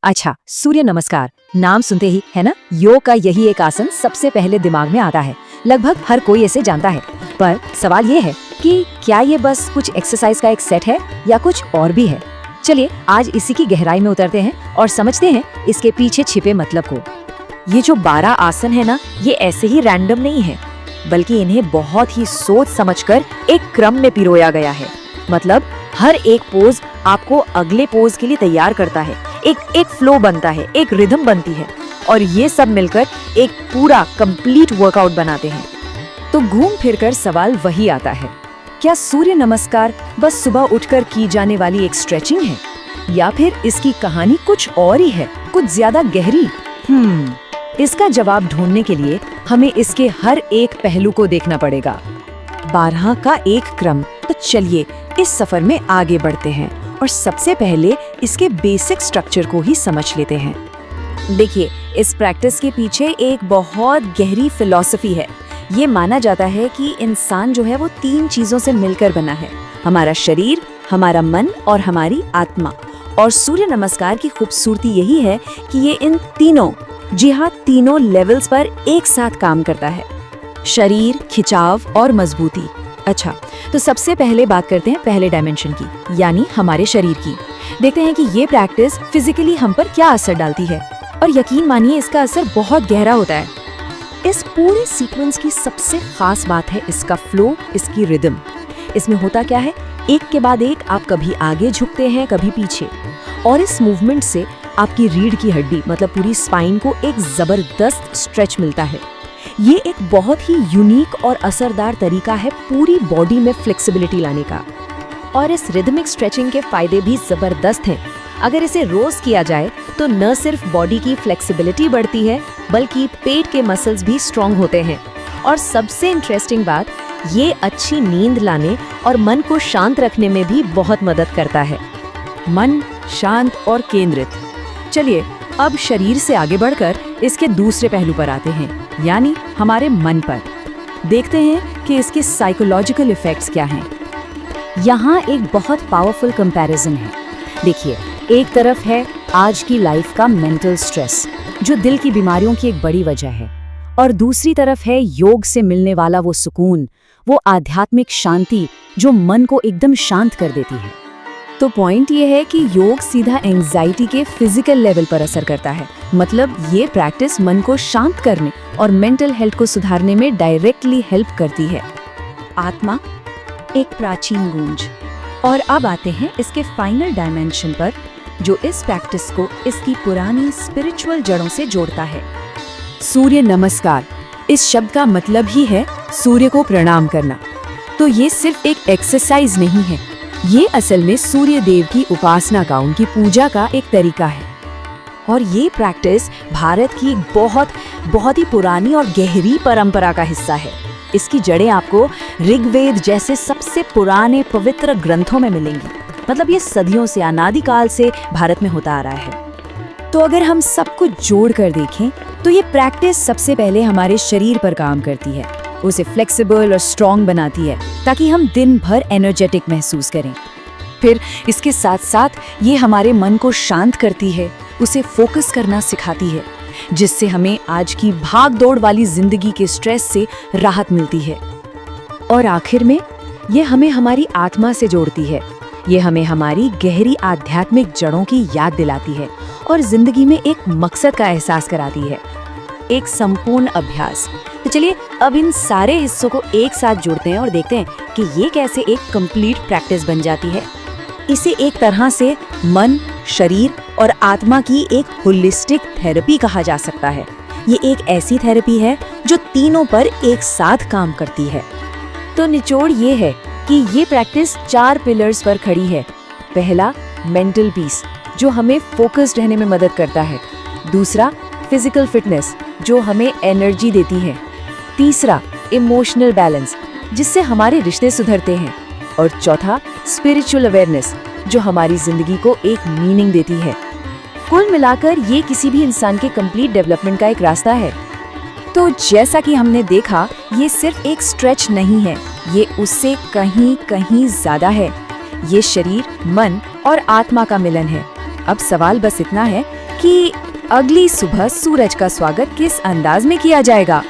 अच्छा, सूर्य नमस्कार नाम सुनते ही है ना, योग का यही एक आसन सबसे पहले दिमाग में आता है। लगभग हर कोई इसे जानता है, पर सवाल ये है कि क्या ये बस कुछ एक्सरसाइज का एक सेट है या कुछ और भी है। चलिए आज इसी की गहराई में उतरते हैं और समझते हैं इसके पीछे छिपे मतलब को। ये जो 12 आसन है ना, ये ऐसे ही रैंडम नहीं है, बल्कि इन्हें बहुत ही सोच समझकर एक क्रम में पिरोया गया है। मतलब हर एक पोज आपको अगले पोज के लिए तैयार करता है, एक फ्लो बनता है, एक रिदम बनती है, और ये सब मिलकर एक पूरा कंप्लीट वर्कआउट बनाते हैं। तो घूम फिरकर सवाल वही आता है, क्या सूर्य नमस्कार बस सुबह उठकर की जाने वाली एक स्ट्रेचिंग है, या फिर इसकी कहानी कुछ और ही है, कुछ ज्यादा गहरी। इसका जवाब ढूंढने के लिए हमें इसके हर एक पहलू को देखना पड़ेगा। 12 का एक क्रम। तो चलिए इस सफर में आगे बढ़ते हैं और सबसे पहले इसके बेसिक स्ट्रक्चर को ही समझ लेते हैं। देखिए, इस प्रैक्टिस के पीछे एक बहुत गहरी फिलॉसफी है। ये माना जाता है कि इंसान जो है वो 3 चीजों से मिलकर बना है, हमारा शरीर, हमारा मन और हमारी आत्मा। और सूर्य नमस्कार की खूबसूरती यही है कि ये इन तीनों, जी हाँ, तीनों लेवल्स पर एक साथ काम करता है, शरीर, खिंचाव और मजबूती। अच्छा, तो सबसे पहले बात करते हैं पहले डायमेंशन की, यानी हमारे शरीर की। देखते हैं कि ये प्रैक्टिस फिजिकली हम पर क्या असर डालती है, और यकीन मानिए इसका असर बहुत गहरा होता है। इस पूरे सीक्वेंस की सबसे खास बात है इसका फ्लो, इसकी रिदम। इसमें होता क्या है, एक के बाद एक आप कभी आगे झुकते हैं, कभी पीछे, और इस मूवमेंट से आपकी रीढ़ की हड्डी मतलब पूरी स्पाइन को एक जबरदस्त स्ट्रेच मिलता है। ये एक बहुत ही यूनिक और असरदार तरीका है पूरी बॉडी में फ्लेक्सिबिलिटी लाने का। और इस रिदमिक स्ट्रेचिंग के फायदे भी जबरदस्त हैं। अगर इसे रोज किया जाए तो न सिर्फ बॉडी की फ्लेक्सिबिलिटी बढ़ती है, बल्कि पेट के मसल्स भी स्ट्रॉन्ग होते हैं। और सबसे इंटरेस्टिंग बात, ये अच्छी नींद लाने और मन को शांत रखने में भी बहुत मदद करता है। मन शांत और केंद्रित। चलिए अब शरीर से आगे बढ़कर इसके दूसरे पहलू पर आते हैं, यानी हमारे मन पर। देखते हैं कि इसके साइकोलॉजिकल इफेक्ट्स क्या हैं। यहाँ एक बहुत पावरफुल कंपैरिजन है। देखिए, एक तरफ है आज की लाइफ का मेंटल स्ट्रेस, जो दिल की बीमारियों की एक बड़ी वजह है, और दूसरी तरफ है योग से मिलने वाला वो सुकून, वो आध्यात्मिक शांति जो मन को एकदम शांत कर देती है। तो पॉइंट ये है कि योग सीधा एंजाइटी के फिजिकल लेवल पर असर करता है। मतलब ये प्रैक्टिस मन को शांत करने और मेंटल हेल्थ को सुधारने में डायरेक्टली हेल्प करती है। आत्मा, एक प्राचीन गूंज। और अब आते हैं इसके फाइनल डायमेंशन पर, जो इस प्रैक्टिस को इसकी पुरानी स्पिरिचुअल जड़ों से जोड़ता है। सूर्य नमस्कार, इस शब्द का मतलब ही है सूर्य को प्रणाम करना। तो ये सिर्फ एक एक्सरसाइज नहीं है, ये असल में सूर्य देव की उपासना का, उनकी पूजा का एक तरीका है। और ये प्रैक्टिस भारत की बहुत ही पुरानी और गहरी परंपरा का हिस्सा है। इसकी जड़ें आपको ऋग्वेद जैसे सबसे पुराने पवित्र ग्रंथों में मिलेंगी। मतलब ये सदियों से, अनादिकाल से भारत में होता आ रहा है। तो अगर हम सब कुछ जोड़ कर देखें तो ये प्रैक्टिस सबसे पहले हमारे शरीर पर काम करती है, उसे फ्लेक्सिबल और स्ट्रॉन्ग बनाती है ताकि हम दिन भर एनर्जेटिक महसूस करें। फिर इसके साथ साथ ये हमारे मन को शांत करती है, उसे फोकस करना सिखाती है, जिससे हमें आज की भाग दौड़ वाली जिंदगी के स्ट्रेस से राहत मिलती है। और आखिर में ये हमें हमारी आत्मा से जोड़ती है। ये हमें हमारी गहरी आध्यात्मिक जड़ों की याद दिलाती है और जिंदगी में एक मकसद का एहसास कराती है। एक संपूर्ण अभ्यास। तो चलिए अब इन सारे हिस्सों को एक साथ जोड़ते हैं और देखते हैं कि ये कैसे एक कंप्लीट प्रैक्टिस बन जाती है। इसे एक तरह से मन, शरीर और आत्मा की एक होलिस्टिक थेरेपी कहा जा सकता है। ये एक ऐसी थेरेपी है जो तीनों पर एक साथ काम करती है। तो निचोड़ ये है कि ये प्रैक्टिस 4 पिलर्स पर खड़ी है। पहला, मेंटल पीस, जो हमें फोकस्ड रहने में मदद करता है। दूसरा, फिजिकल फिटनेस, जो हमें एनर्जी देती है। तीसरा, इमोशनल बैलेंस, जिससे हमारे रिश्ते सुधरते हैं। और चौथा, स्पिरिचुअल अवेयरनेस, जो हमारी जिंदगी को एक मीनिंग देती है। कुल मिलाकर ये किसी भी इंसान के कंप्लीट डेवलपमेंट का एक रास्ता है। तो जैसा कि हमने देखा, ये सिर्फ एक स्ट्रेच नहीं है, ये उससे कहीं ज्यादा है। ये शरीर, मन और आत्मा का मिलन है। अब सवाल बस इतना है कि अगली सुबह सूरज का स्वागत किस अंदाज में किया जाएगा।